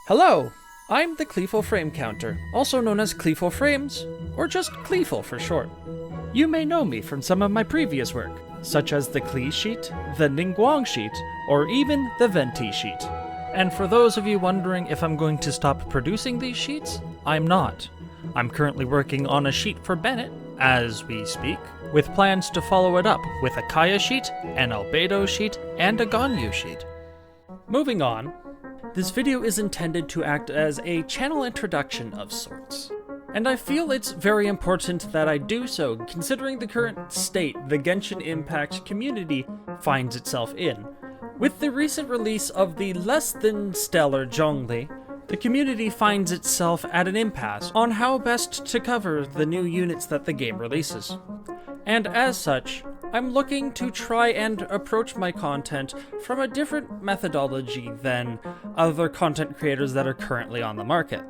Hello, I'm the Kleeful Frame Counter, also known as KleefulFrames, or just Kleeful for short. You may know me from some of my previous work, such as the Klee sheet, the Ningguang sheet, or even the Venti sheet. And for those of you wondering if I'm going to stop producing these sheets, I'm not. I'm currently working on a sheet for Bennett, as we speak, with plans to follow it up with a Kaya sheet, an Albedo sheet, and a Ganyu sheet. Moving on, this video is intended to act as a channel introduction of sorts. And I feel it's very important that I do so, considering the current state the Genshin Impact community finds itself in. With the recent release of the less than stellar Zhongli, the community finds itself at an impasse on how best to cover the new units that the game releases. And as such, I'm looking to try and approach my content from a different methodology than other content creators that are currently on the market.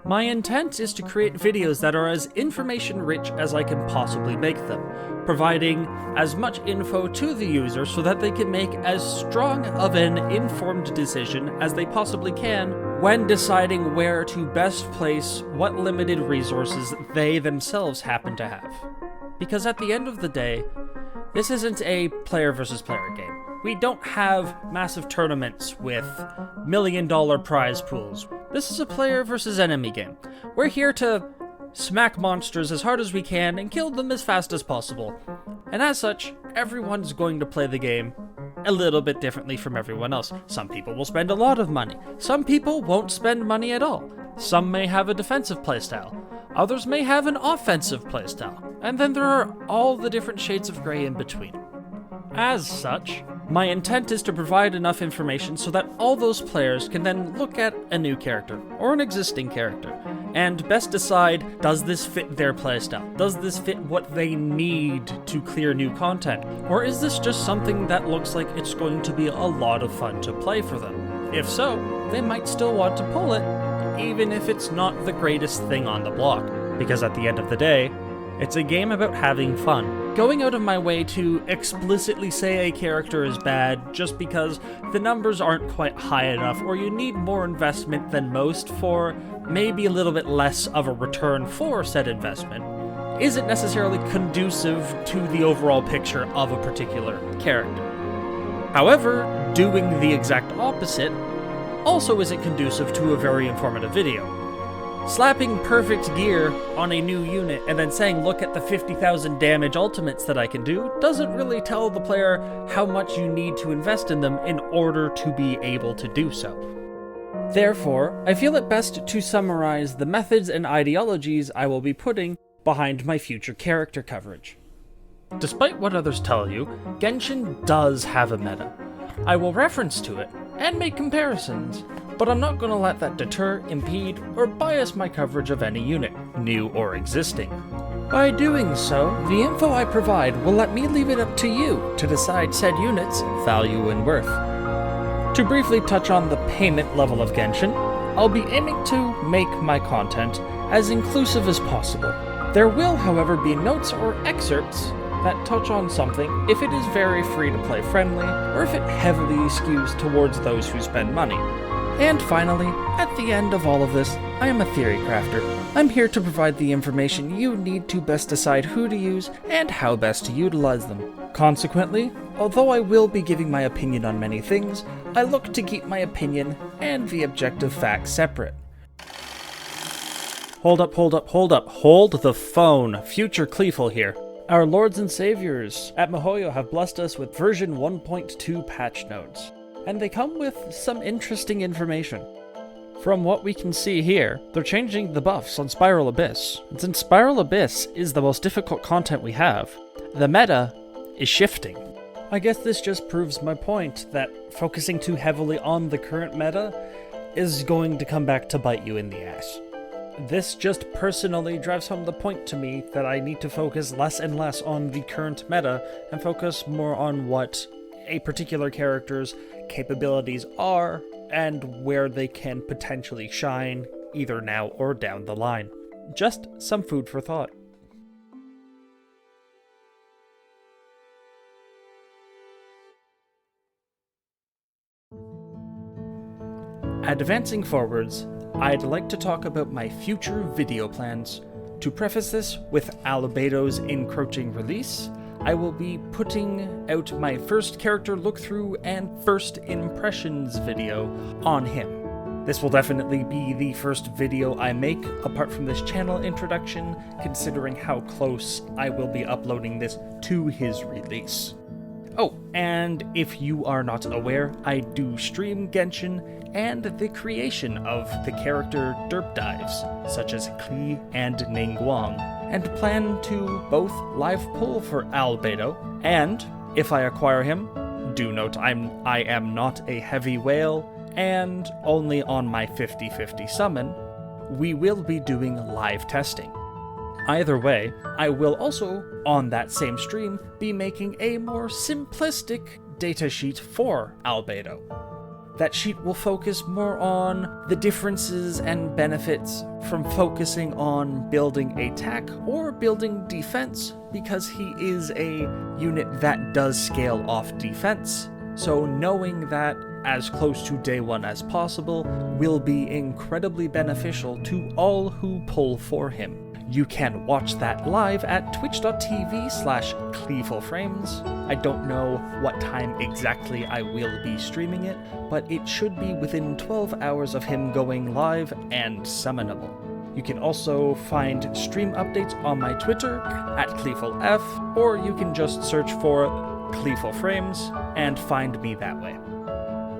My intent is to create videos that are as information-rich as I can possibly make them, providing as much info to the user so that they can make as strong of an informed decision as they possibly can when deciding where to best place what limited resources they themselves happen to have. Because at the end of the day, this isn't a player versus player game. We don't have massive tournaments with million-dollar prize pools. This is a player versus enemy game. We're here to smack monsters as hard as we can and kill them as fast as possible. And as such, everyone's going to play the game a little bit differently from everyone else. Some people will spend a lot of money. Some people won't spend money at all. Some may have a defensive playstyle. Others may have an offensive playstyle. And then there are all the different shades of gray in between. As such, my intent is to provide enough information so that all those players can then look at a new character, or an existing character, and best decide, does this fit their playstyle? Does this fit what they need to clear new content? Or is this just something that looks like it's going to be a lot of fun to play for them? If so, they might still want to pull it, even if it's not the greatest thing on the block, because at the end of the day, it's a game about having fun. Going out of my way to explicitly say a character is bad just because the numbers aren't quite high enough, or you need more investment than most for maybe a little bit less of a return for said investment, isn't necessarily conducive to the overall picture of a particular character. However, doing the exact opposite also isn't conducive to a very informative video. Slapping perfect gear on a new unit and then saying, look at the 50,000 damage ultimates that I can do, doesn't really tell the player how much you need to invest in them in order to be able to do so. Therefore, I feel it best to summarize the methods and ideologies I will be putting behind my future character coverage. Despite what others tell you, Genshin does have a meta. I will reference to it and make comparisons, but I'm not going to let that deter, impede, or bias my coverage of any unit, new or existing. By doing so, the info I provide will let me leave it up to you to decide said unit's value and worth. To briefly touch on the payment level of Genshin, I'll be aiming to make my content as inclusive as possible. There will, however, be notes or excerpts that touch on something if it is very free-to-play friendly, or if it heavily skews towards those who spend money. And finally, at the end of all of this, I am a theory crafter. I'm here to provide the information you need to best decide who to use and how best to utilize them. Consequently, although I will be giving my opinion on many things, I look to keep my opinion and the objective facts separate. Hold up, hold the phone. Future Kleeful here. Our lords and saviors at MiHoYo have blessed us with version 1.2 patch notes, and they come with some interesting information. From what we can see here, they're changing the buffs on Spiral Abyss, and since Spiral Abyss is the most difficult content we have, the meta is shifting. I guess this just proves my point that focusing too heavily on the current meta is going to come back to bite you in the ass. This just personally drives home the point to me that I need to focus less and less on the current meta and focus more on what a particular character's capabilities are and where they can potentially shine, either now or down the line. Just some food for thought. Advancing forwards, I'd like to talk about my future video plans. To preface this, with Albedo's encroaching release, I will be putting out my first character look-through and first impressions video on him. This will definitely be the first video I make, apart from this channel introduction, considering how close I will be uploading this to his release. Oh, and if you are not aware, I do stream Genshin and the creation of the character derp dives, such as Klee and Ningguang, and plan to both live pull for Albedo, and, if I acquire him, do note I am not a heavy whale, and only on my 50/50 summon, we will be doing live testing. Either way, I will also, on that same stream, be making a more simplistic datasheet for Albedo. That sheet will focus more on the differences and benefits from focusing on building attack or building defense, because he is a unit that does scale off defense. So knowing that as close to day one as possible will be incredibly beneficial to all who pull for him. You can watch that live at twitch.tv/KleefulFrames. I don't know what time exactly I will be streaming it, but it should be within 12 hours of him going live and summonable. You can also find stream updates on my Twitter at KleefulF, or you can just search for KleefulFrames and find me that way.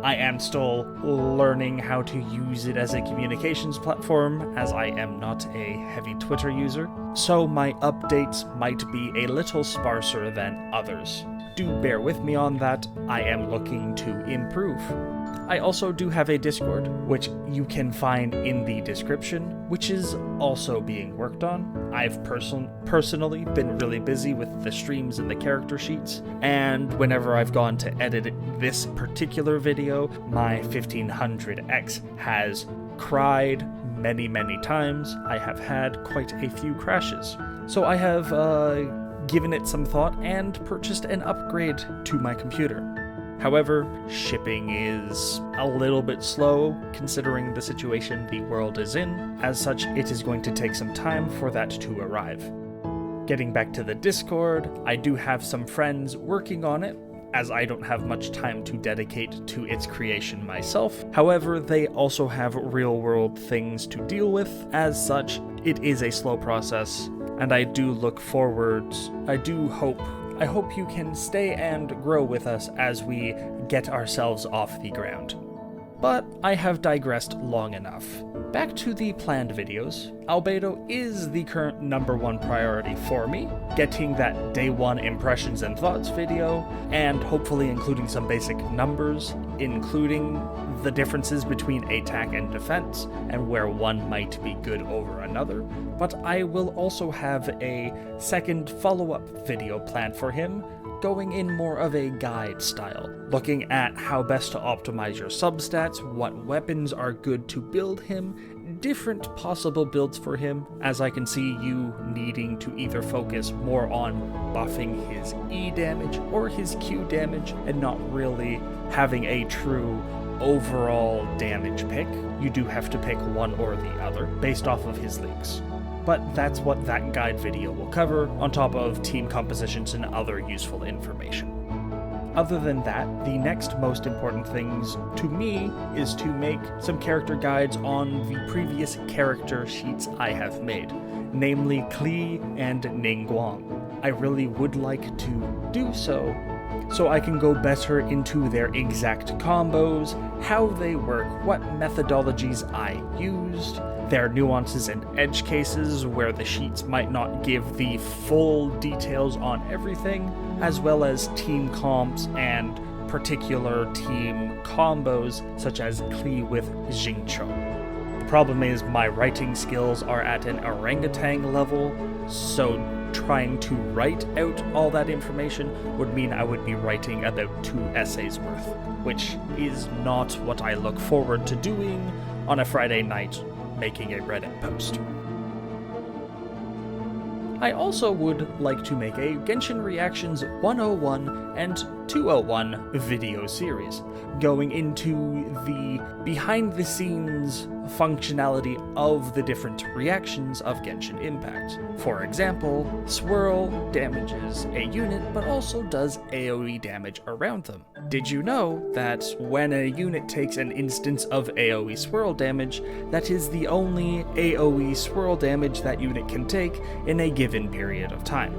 I am still learning how to use it as a communications platform, as I am not a heavy Twitter user, so my updates might be a little sparser than others. Do bear with me on that, I am looking to improve. I also do have a Discord, which you can find in the description, which is also being worked on. I've personally been really busy with the streams and the character sheets, and whenever I've gone to edit this particular video, my 1500X has cried many times. I have had quite a few crashes. So I have given it some thought and purchased an upgrade to my computer. However, shipping is a little bit slow considering the situation the world is in. As such, it is going to take some time for that to arrive. Getting back to the Discord, I do have some friends working on it, as I don't have much time to dedicate to its creation myself. However, they also have real-world things to deal with. As such, it is a slow process, and I do look forward. I hope you can stay and grow with us as we get ourselves off the ground. But I have digressed long enough. Back to the planned videos. Albedo is the current #1 priority for me, getting that day one impressions and thoughts video, and hopefully including some basic numbers, including the differences between attack and defense, and where one might be good over another. But I will also have a second follow-up video planned for him, going in more of a guide style, looking at how best to optimize your substats, what weapons are good to build him, different possible builds for him, as I can see you needing to either focus more on buffing his E damage or his Q damage, and not really having a true overall damage pick. You do have to pick one or the other, based off of his leaks. But that's what that guide video will cover, on top of team compositions and other useful information. Other than that, the next most important things to me is to make some character guides on the previous character sheets I have made, namely Klee and Ningguang. I really would like to do so I can go better into their exact combos, how they work, what methodologies I used, their nuances and edge cases where the sheets might not give the full details on everything, as well as team comps and particular team combos such as Klee with Xingqiu. The problem is my writing skills are at an orangutan level, so trying to write out all that information would mean I would be writing about 2 essays worth, which is not what I look forward to doing on a Friday night making a Reddit post. I also would like to make a Genshin Reactions 101 and 201 video series, going into the behind-the-scenes functionality of the different reactions of Genshin Impact. For example, Swirl damages a unit, but also does AoE damage around them. Did you know that when a unit takes an instance of AoE Swirl damage, that is the only AoE Swirl damage that unit can take in a given period of time?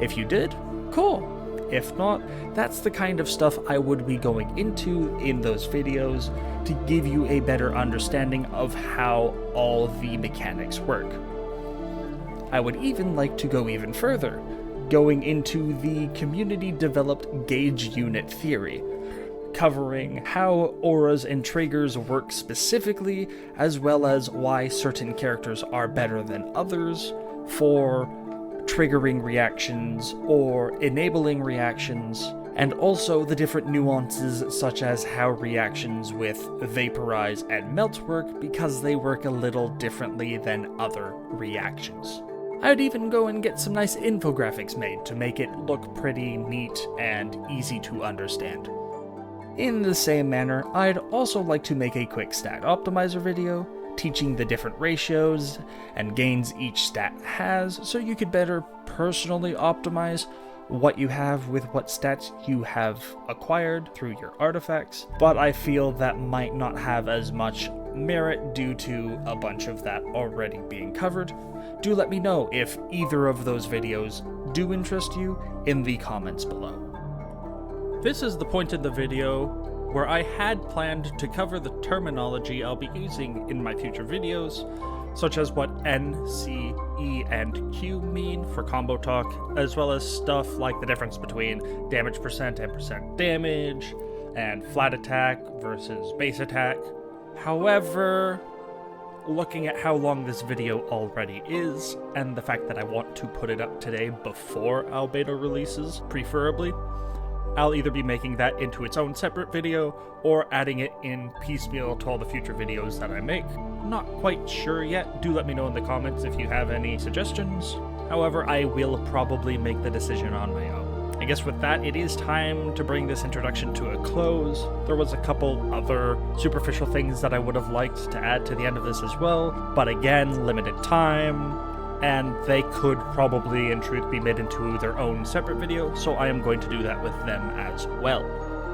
If you did, cool. If not, that's the kind of stuff I would be going into in those videos to give you a better understanding of how all the mechanics work. I would even like to go even further, going into the community-developed gauge unit theory, covering how auras and triggers work specifically, as well as why certain characters are better than others for triggering reactions or enabling reactions, and also the different nuances such as how reactions with Vaporize and Melt work because they work a little differently than other reactions. I'd even go and get some nice infographics made to make it look pretty neat and easy to understand. In the same manner, I'd also like to make a quick stat optimizer video, teaching the different ratios and gains each stat has, so you could better personally optimize what you have with what stats you have acquired through your artifacts, but I feel that might not have as much merit due to a bunch of that already being covered. Do let me know if either of those videos do interest you in the comments below. This is the point in the video where I had planned to cover the terminology I'll be using in my future videos, such as what N, C, E, and Q mean for combo talk, as well as stuff like the difference between damage percent and percent damage, and flat attack versus base attack. However, looking at how long this video already is, and the fact that I want to put it up today before albedo releases, preferably, I'll either be making that into its own separate video, or adding it in piecemeal to all the future videos that I make. Not quite sure yet, do let me know in the comments if you have any suggestions. However, I will probably make the decision on my own. I guess with that, it is time to bring this introduction to a close. There was a couple other superficial things that I would have liked to add to the end of this as well, but again, limited time, and they could probably in truth be made into their own separate video, so I am going to do that with them as well.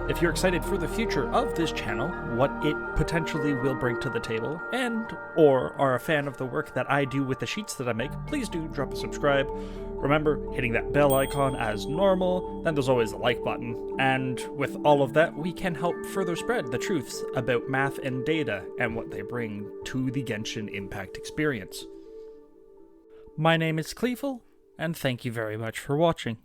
If you're excited for the future of this channel, what it potentially will bring to the table, and or are a fan of the work that I do with the sheets that I make, please do drop a subscribe. Remember, hitting that bell icon as normal, then there's always the like button, and with all of that, we can help further spread the truths about math and data and what they bring to the Genshin Impact experience. My name is Kleeful, and thank you very much for watching.